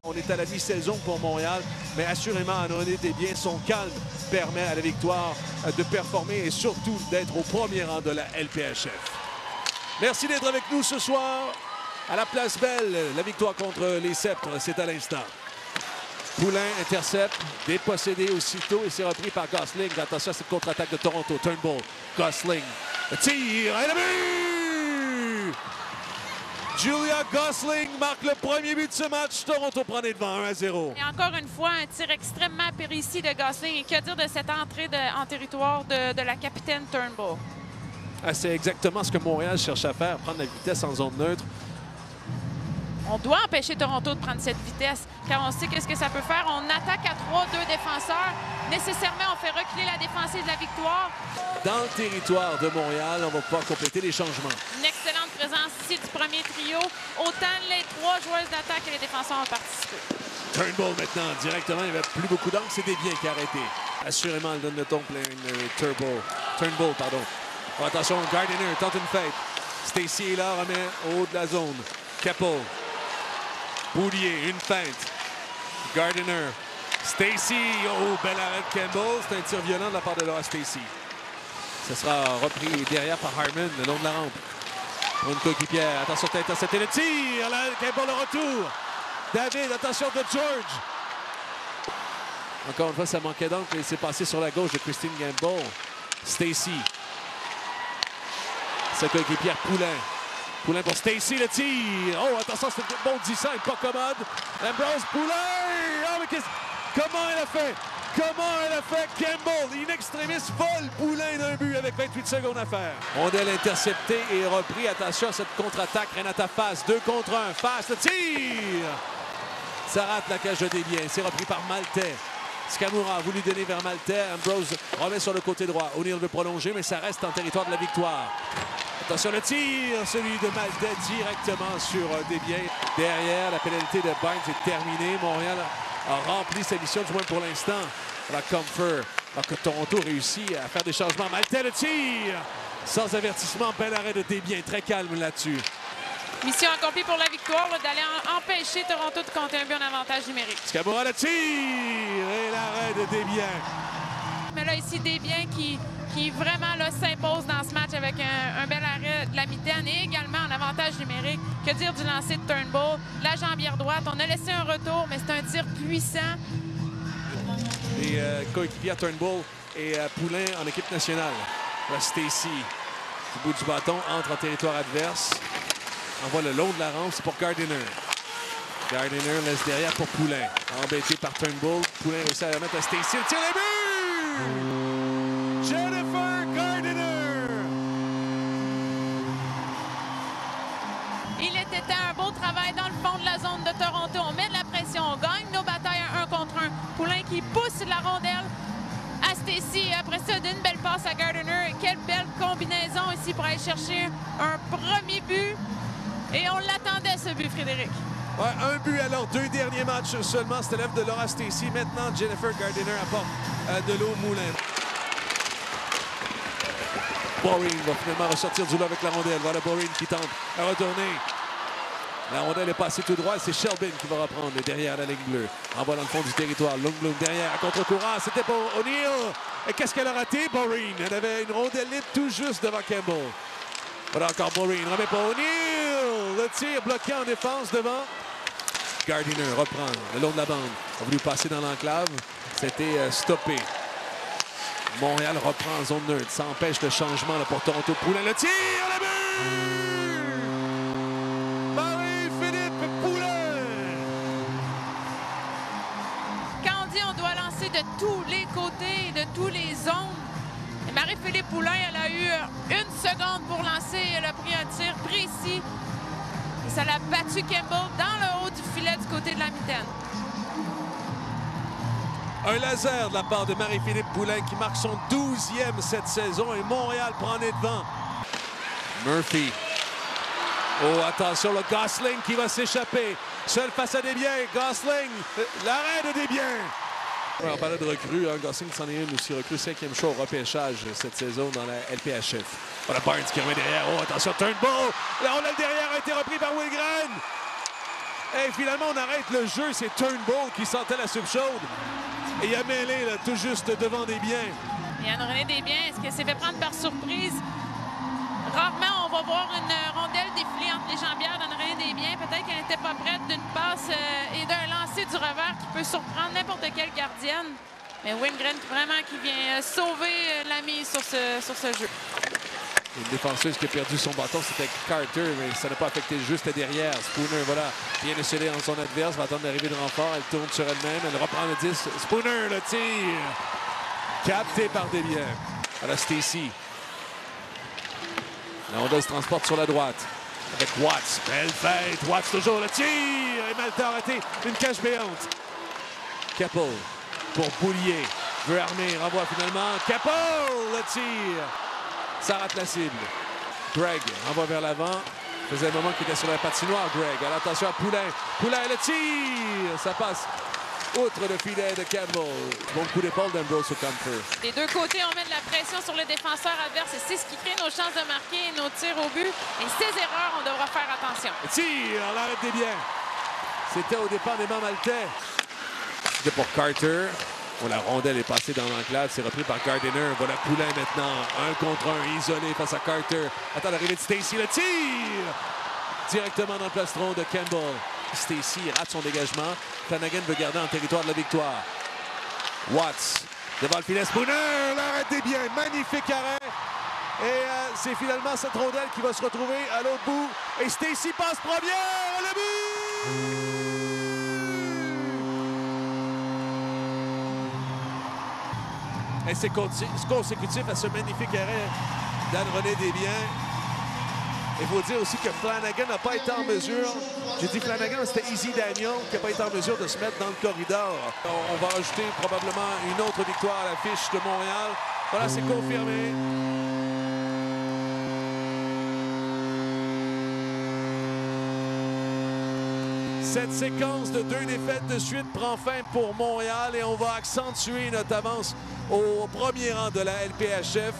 On est à la mi-saison pour Montréal, mais assurément, André Desbiens, son calme permet à la victoire de performer et surtout d'être au premier rang de la LPHF. Merci d'être avec nous ce soir à la Place Belle. La victoire contre les Sceptres, c'est à l'instant. Poulain intercepte, dépossédé aussitôt et c'est repris par Gosling. Attention à cette contre-attaque de Toronto. Turnbull, Gosling, le tir et le but! Julia Gosling marque le premier but de ce match. Toronto prend les devants 1-0. Et encore une fois, un tir extrêmement précis de Gosling. Et que dire de cette entrée en territoire de la capitaine Turnbull? C'est exactement ce que Montréal cherche à faire, prendre la vitesse en zone neutre. On doit empêcher Toronto de prendre cette vitesse, car on sait qu'est-ce que ça peut faire. On attaque à 3-2 défenseurs. Nécessairement, on fait reculer la défensive de la victoire. Dans le territoire de Montréal, on va pouvoir compléter les changements. Une excellente présence ici du premier trio. Autant les trois joueuses d'attaque que les défenseurs ont participé. Turnbull maintenant, directement. Il n'y avait plus beaucoup d'angles. C'est Desbiens qui a arrêté. Assurément, elle donne le ton plein. Turnbull, pardon. Oh, attention, Gardiner tente une fête. Stacy est là, remet au haut de la zone. Keppel. Boulier, une feinte. Gardiner. Stacy. Oh, bel arrêt de Campbell. C'est un tir violent de la part de Laura Stacy. Ce sera repris derrière par Harmon, le long de la rampe. Pour une coéquipière. Attention, t'as intercepté le tir. Là, Campbell, le retour. David, attention de George. Encore une fois, ça manquait donc. Il s'est passé sur la gauche de Christine Campbell. Stacy. Sa coéquipière Poulain. Poulain pour Stacy, le tir. Oh, attention, c'est un bon 10 et pas commode. Ambrose Poulain. Oh, mais comment elle a fait? Comment elle a fait? Campbell, in extremis, vole Poulain d'un but avec 28 secondes à faire. Rondelle interceptée et repris. Attention à cette contre-attaque. Renata Fass, 2 contre 1. Fass, le tir. Ça rate la cage de Desbiens. C'est repris par Maltais. Scamura a voulu donner vers Maltais. Ambrose remet sur le côté droit. O'Neill veut prolonger, mais ça reste en territoire de la victoire. Attention, le tir, celui de Maltais directement sur Desbiens. Derrière, la pénalité de Barnes est terminée. Montréal a rempli sa mission, du moins pour l'instant. La Comfort, alors que Toronto réussit à faire des changements. Maltais, le tir! Sans avertissement, bel arrêt de Desbiens. Très calme là-dessus. Mission accomplie pour la victoire, d'aller empêcher Toronto de compter un but en avantage numérique. Scamura, le tir! Et l'arrêt de Desbiens. Mais là, ici, Desbiens qui vraiment s'impose dans ce match avec un bel arrêt de la mitaine et également en avantage numérique. Que dire du lancer de Turnbull? La jambière droite, on a laissé un retour, mais c'est un tir puissant. Les coéquipiers Turnbull et Poulain en équipe nationale. Là, Stacy, du bout du bâton, entre en territoire adverse. Envoie le long de la rampe, c'est pour Gardiner. Gardiner laisse derrière pour Poulain. Embêté par Turnbull. Poulain réussit à remettre à Stacy. Le tir de but! Jennifer Gardiner! Il était un beau travail dans le fond de la zone de Toronto. On met de la pression, on gagne nos batailles à 1 contre 1. Poulain qui pousse la rondelle à Stacy. Après ça, d'une belle passe à Gardiner. Quelle belle combinaison ici pour aller chercher un premier but. Et on l'attendait, ce but, Frédéric. Ouais, un but alors, 2 derniers matchs seulement. C'était l'œuvre de Laura Stacy. Maintenant, Jennifer Gardiner apporte de l'eau au moulin. Boring va finalement ressortir du lot avec la rondelle. Voilà Boring qui tente à retourner. La rondelle est passée tout droit. C'est Shelby qui va reprendre derrière la ligne bleue. Envoie dans le fond du territoire. Lundblom derrière à contre-courant. C'était pour O'Neill. Et qu'est-ce qu'elle a raté, Boring? Elle avait une rondelle libre tout juste devant Campbell. Voilà encore Boring. Remet pour O'Neill. Le tir bloqué en défense devant. Gardiner reprend le long de la bande. A voulu passer dans l'enclave. C'était stoppé. Montréal reprend en zone neutre. Ça empêche le changement là, pour Toronto. Poulain, le tir, le but! Marie-Philippe Poulain! Quand on dit on doit lancer de tous les côtés, de tous les zones, Marie-Philippe Poulain, elle a eu 1 seconde pour lancer. Elle a pris un tir précis. Et ça l'a battu Campbell dans le haut du filet du côté de la mitaine. Un laser de la part de Marie-Philippe Poulain qui marque son 12e cette saison et Montréal prend les devants. Murphy. Oh, attention, le Gosling qui va s'échapper. Seul face à Desbiens. Gosling, l'arrêt de Desbiens. Ouais, on parlait de recrues. Hein. Gosling s'en est une aussi. Recrue 5e choix au repêchage cette saison dans la LPHF. Voilà Barnes qui remet derrière. Oh, attention, Turnbull. La rondelle derrière a été repris par Wilgren. Et finalement, on arrête le jeu. C'est Turnbull qui sentait la soupe chaude. Et il a mêlé là, tout juste devant Desbiens. Yann-René Desbiens, est-ce qu'elle s'est fait prendre par surprise? Rarement, on va voir une rondelle défiler entre les jambières d'Yann-René Desbiens. Peut-être qu'elle n'était pas prête d'une passe et d'un lancer du revers qui peut surprendre n'importe quelle gardienne. Mais Wingren, vraiment, qui vient sauver la mise sur ce jeu. Une défenseuse qui a perdu son bâton, c'était Carter, mais ça n'a pas affecté le jeu, c'était derrière. Spooner, voilà, bien échelé en son adverse, va attendre l'arrivée de renfort, elle tourne sur elle-même, elle reprend le 10. Spooner, le tir! Capté par Desbiens. Voilà Stacey. La rondelle se transporte sur la droite. Avec Watts, belle fête. Watts toujours le tir! Et mal arrêté, une cage béante. Keppel pour Boulier. Veut armer, renvoie finalement. Keppel, le tir! Ça rate la cible. Greg envoie vers l'avant. Faisait un moment qu'il était sur la patinoire, Greg. Alors attention à Poulin. Poulin, le tir! Ça passe outre le filet de Campbell. Bon coup d'épaule d'Ambrose au Comfort. Des deux côtés, on met de la pression sur le défenseur adverse et c'est ce qui crée nos chances de marquer et nos tirs au but. Et ces erreurs, on devra faire attention. Le tir, on l'arrête des biens. C'était au départ des bancs maltais. C'était pour Carter. Bon, la rondelle est passée dans l'enclave, c'est repris par Gardiner. Voilà Poulin maintenant, 1 contre 1, isolé face à Carter. Attends l'arrivée de Stacey, le tir! Directement dans le plastron de Campbell. Stacey rate son dégagement. Flanagan veut garder en territoire de la victoire. Watts, devant le filet, Spooner, l'arrête des biens, magnifique arrêt. Et c'est finalement cette rondelle qui va se retrouver à l'autre bout. Et Stacey passe première, le but! Et c'est consécutif à ce magnifique arrêt d'Yann-René Desbiens. Il faut dire aussi que Flanagan n'a pas été en mesure, j'ai dit Flanagan, c'était Easy Daniel qui n'a pas été en mesure de se mettre dans le corridor. On va rajouter probablement une autre victoire à l'affiche de Montréal. Voilà, c'est confirmé. Cette séquence de 2 défaites de suite prend fin pour Montréal et on va accentuer notre avance au premier rang de la LPHF.